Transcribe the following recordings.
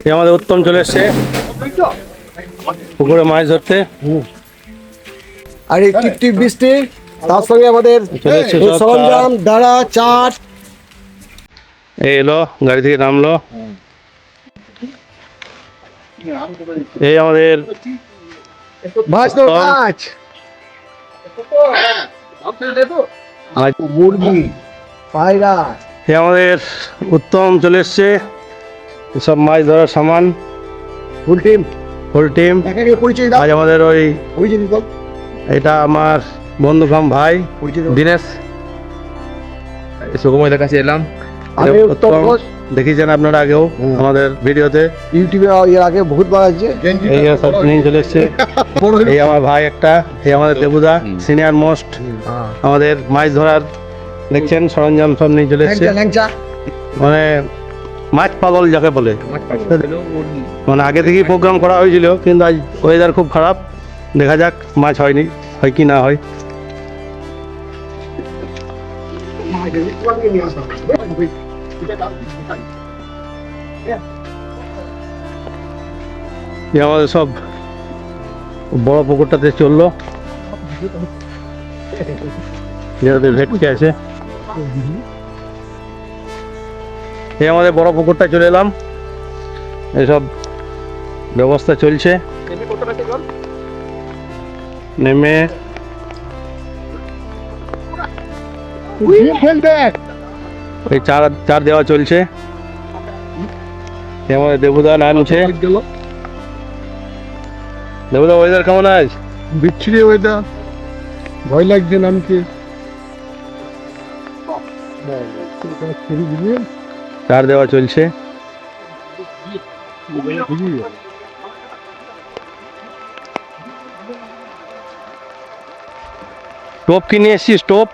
এই আমাদের উত্তম চলে এসছে পুকুরে মাছ ধরতে। আর এই টিপটিপ বৃষ্টি, তার সঙ্গে আমাদের চলে এসছে সব সরঞ্জাম, দাঁড়া, চাট। এই এলো, গাড়ি থেকে নামলো। এই আমাদের মাছ তো মাছ, মুরগি, পায়রা। এই আমাদের উত্তম চলে এসছে সব মাছ ধরার সামান, ফুল টিম, ফুল টিম। একে একে পরিচয় দাও। আজ আমাদের ওই পরিচয় দিত, এটা আমার বন্ধু কাম ভাই পরিচয় দাও। দিনেশ, সুগমদের কাছে এলাম। আমি উত্তম উত্তম ঘোষ, দেখেছেন আপনারা আগেও আমাদের ভিডিওতে। ইউটিউবে এর আগে বহুতবার আছে। এই সব নিয়ে চলে এসছে। এই আমার ভাই একটা, এই আমাদের দেবুদা সিনিয়র মোস্ট আমাদের মাছ ধরার দেখছেন সরঞ্জাম সব নিয়ে চলে এসছে। ল্যাংচা, মানে মাছ পাগল যাকে বলে, মানে আগে থেকেই প্রোগ্রাম করা হয়েছিল, কিন্তু আজ ওয়েদার খুব খারাপ, দেখা যাক মাছ হয়নি, হয় কি না হয়। এই আমাদের সব বড় পুকুরটাতে চললো, যেটাতে ভেটকে আছে। এই আমাদের বড় পুকুরটা চলে এলাম, এসব ব্যবস্থা চলছে। নেমে এই চার দেওয়া চলছে। এই আমাদের দেবুদা নামছে। দেবুদা ওয়েদার কেমন আজ? বিচ্ছিরি ওয়েদার, ভয় লাগছে নামতে। চার দেওয়া চলছে। টোপ কি নিয়ে এসছিস? টোপ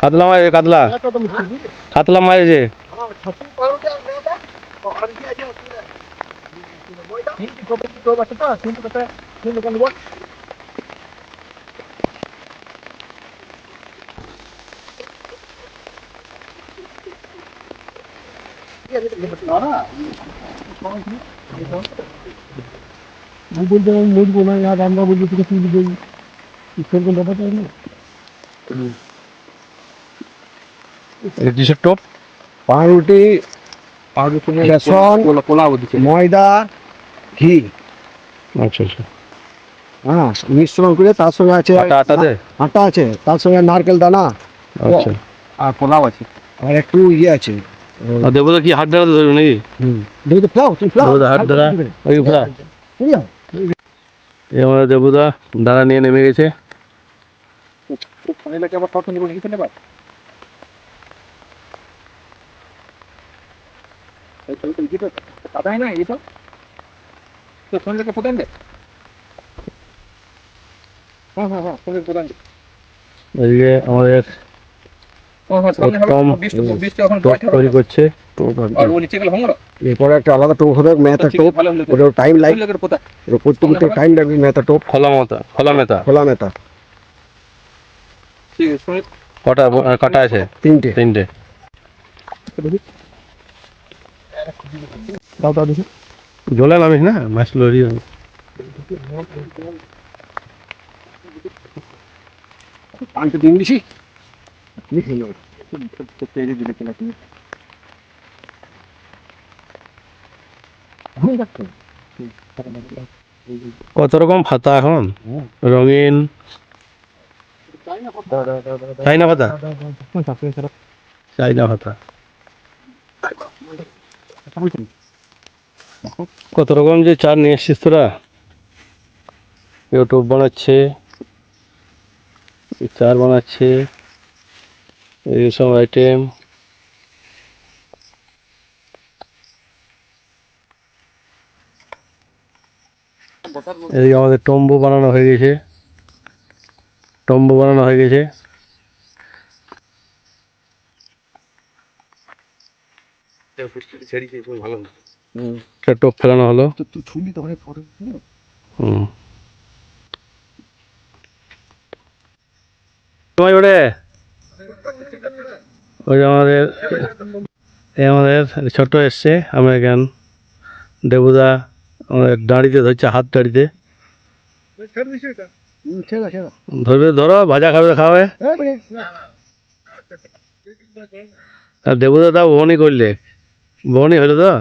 কাতলা মাছ, কাতলা কাতলা মাছ যে মুড়বো না, আর আমরা বলবো তোকে তুই সেরকম ব্যাপারটা না। কিসের টোপ? পাউরুটি, বেসন, ময়দা, ঘি, আচ্ছা আচ্ছা, হ্যাঁ মিশ্রণ করে তার সঙ্গে আছে আটাতে আটা আছে, তার সঙ্গে নারকেল দানা আচ্ছা। আর পোলাও আছে। আর একটু ইয়ে আছে। আর দেবুদা কি হাত ধরা ধরবে নাকি? দেখি তো ফ্লাও, তুমি ফ্লাও দেবুদা হাত ধরা, ওই ফেলা। এই আমাদের দেবুদা দাঁড়া নিয়ে নেমে গেছে। এদিকে আমাদের উত্তম টোপ তৈরি করছে। এরপরে একটা আলাদা টোপ হবে, মেথা টোপ, ওটা টাইম লাগে, ওটা করতে করতে টাইম লাগবে। মেথা টোপ, খোলা মাথা, খোলা মেথা, খোলা মেথা। কটা কাটা আছে? তিনটে। তিনটে। দাও দাও দেখি। জলে নামিস না, মাছ লড়ি। পানটা দিন দিছি। কত রকম ফাতা এখন, রঙিন চাইনা ফাতা, চাইনা ফাতা কত রকম যে চার নিয়ে এসছিস তোরা। ইউটিউব বানাচ্ছে, চার বানাচ্ছে, এইসব আইটেম। এই আমাদের টম্বু বানানো হয়ে গেছে, টম্বু বানানো হয়ে গেছে। টোপ ফেলানো হলো। হুম, তোমার ওটা ওই আমাদের এই আমাদের ছোট এসছে আমেরিকান দেবুদা আমাদের দাঁড়িতে ধরছে, হাত দাঁড়িতে ধরবে, ধরো ভাজা খাবে খাবে। আর দেবুদা তাও বহনি করলে, বহনি হলো তো।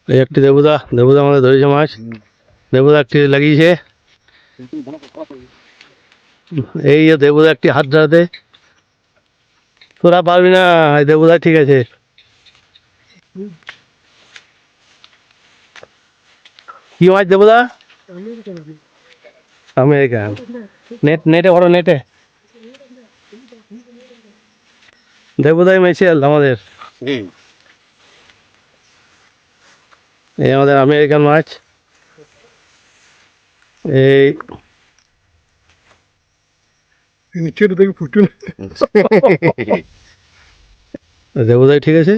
এই একটি দেবুদা, দেবুদা আমাদের ধরেছে মাছ, দেবুদা একটি লাগিয়েছে। এই যে দেবুদা একটি হাত ধরাতে, তোরা পারবি না, এই দেবুদা ঠিক আছে। কি মাছ দেবুদা? আমেরিকান। নেট, নেটে ভরো, নেটে। দেবুদাই মেছেল আমাদের, এই আমাদের আমেরিকান মাছ। এই দেবুদাই ঠিক আছে।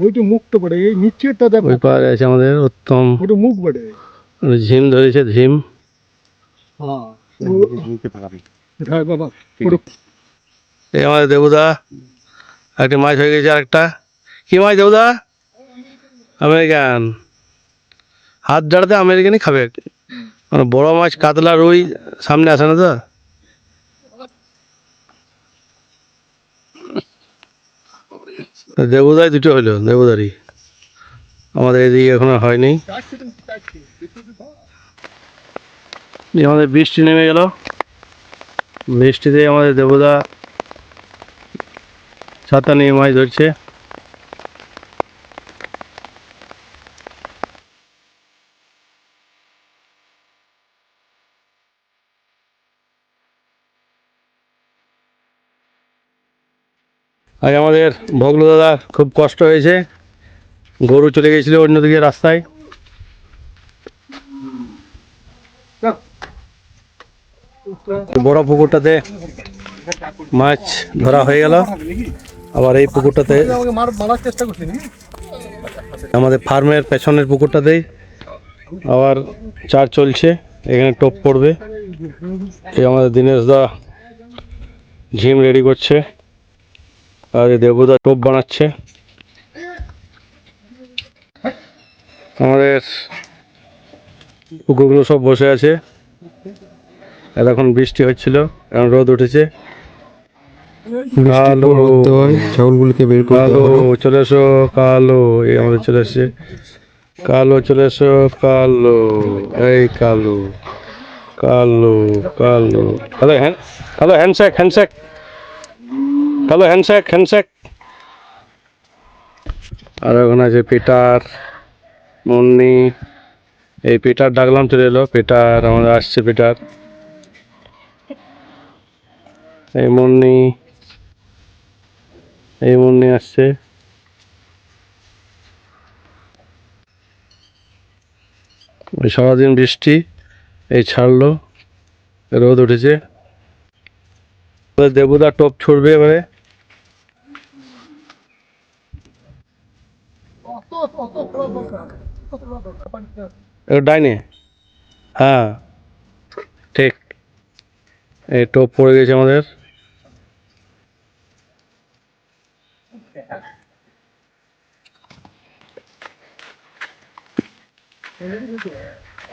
ওইটা মুখ তো পড়ে, এই নিচেরটা দেখো, ওই পাওয়া গেছে আমাদের উত্তম, ওটা মুখ পড়ে। ঝিম ধরেছে, ঝিম। হ্যাঁ বাবা, এই আমাদের দেবুদা একটা মাছ হয়ে গেছে, আরেকটা। কি মাছ দেবুদা? আমেরিকান। হাত দাঁড়াতে আমেরিকানই খাবে, মানে বড় মাছ কাতলা রুই সামনে আসে না তো। দেবুদাই দুটো হইলো, দেবুদারি। আমাদের এদিকে এখনো হয়নি। এই আমাদের বৃষ্টি নেমে গেল, বৃষ্টিতে আমাদের দেবুদা ছাতা নিয়ে মাছ ধরছে। আজ আমাদের ভগলু দাদা খুব কষ্ট হয়েছে, গরু চলে গেছিল অন্যদিকে রাস্তায়। বড় পুকুরটাতে মাছ ধরা হয়ে গেল, আবার এই পুকুরটাতে, আমাদের ফার্মের পেছনের পুকুরটাতেই আবার চার চলছে, এখানে টোপ পড়বে। এই আমাদের দিনেশ দা ঝিম রেডি করছে, আর এই দেবুদা টোপ বানাচ্ছে। আমাদের পুকুরগুলো সব বসে আছে, এতক্ষণ বৃষ্টি হচ্ছিল, এখন রোদ উঠেছে। কালো ছাগলগুলোকে বের কালো চলে এসো, কালো এই আমাদের চলে এসছে, কালো চলে এসো, কালো এই কালো, কালো কালো কালো হ্যান্ড, কালো হ্যান্ডশেক, হ্যান্ডশেক, কালো হ্যান্ডশেক, হ্যান্ডশেক। আর ওখানে আছে পিটার, মুন্নি। এই পিটার ডাকলাম চলে এলো, পিটার আমাদের আসছে, পিটার। এই মুন্নি, এই মুন্নি আসছে। ওই সারাদিন বৃষ্টি, এই ছাড়লো, রোদ উঠেছে। দেবুদা টোপ ছুড়বে এবারে। ডাইনে, হ্যাঁ ঠিক, এই টোপ পড়ে গেছে আমাদের।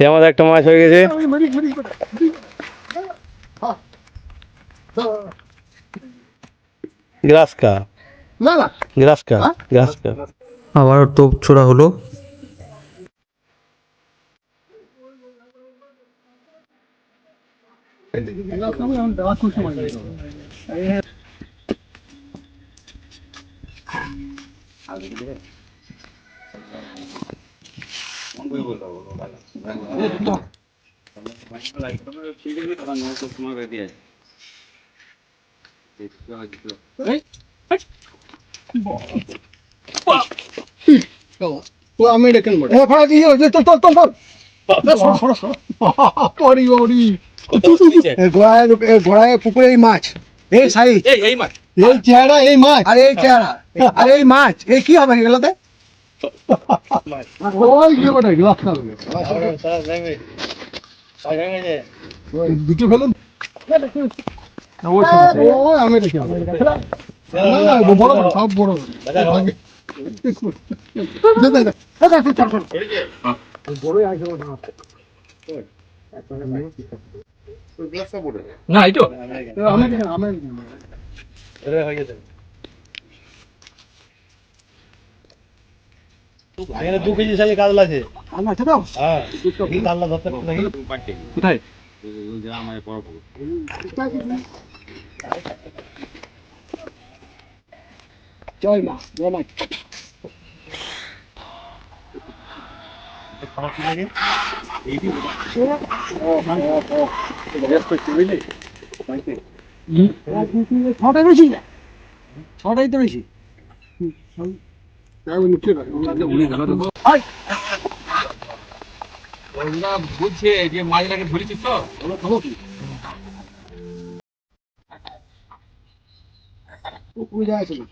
আমাদের একটা মাছ হয়ে গেছে, গ্রাস কাপ, গ্রাস কাপ, গ্রাস কাপ। আবার টোপ ছোড়া হলো। আমেরিকান বড়, হ্যাঁ ফাড়া দিয়ে, চল চল চল চল, সরো সরো সরো, পরি পরি। গড়ায় পুকুরে এই মাছ, এই সাইজ, এই মাছ এই চেহারা, এই মাছ, আর এই চেহারা, আর এই মাছ, এই কি হবে এগুলোতে? ওই কি ওটা গ্লাস খাবে দুটো ফেলুন। ও আমি দেখি বড় বড়, সব বড় বড় আছে। না এই তো আমি দেখি আমি হয়ে গেছে এখানে 2 কেজি সাইজে কাতলা আছে। আল্লাহ দাও। হ্যাঁ কাতলা ধরতে নাকি কোথায় জয় মা, জয় মা। ছটাই বেশি, ছটাই তো বেশি। বুঝছে যে মাছটাকে ধরেছিস তো পূজা আছে না?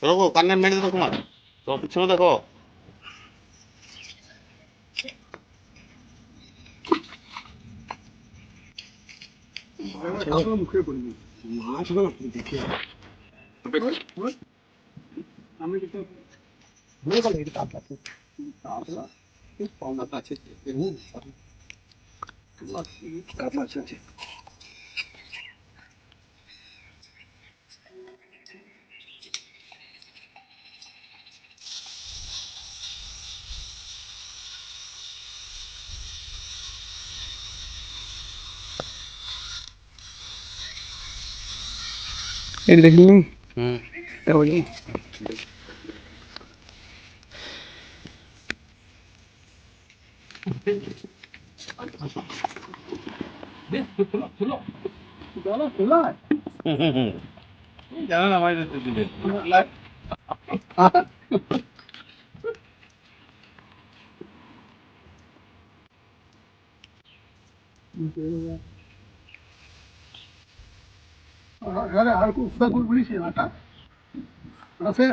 দেখো কান্নার মেরে দেখো তোমার তো পিছনে দেখো মাছ দেখে আমি কিন্তু কাতলা আছে, কাতলা আছে। এটা দেখলি বলি জানো না মাছ ধরতে দিলে আর খুব বলিস না আছে।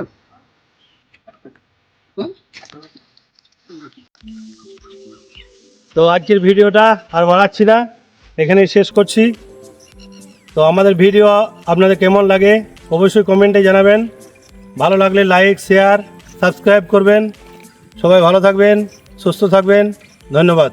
তো আজকের ভিডিওটা আর বাড়াচ্ছি না, এখানেই শেষ করছি। তো আমাদের ভিডিও আপনাদের কেমন লাগে অবশ্যই কমেন্টে জানাবেন। ভালো লাগলে লাইক, শেয়ার, সাবস্ক্রাইব করবেন। সবাই ভালো থাকবেন, সুস্থ থাকবেন। ধন্যবাদ।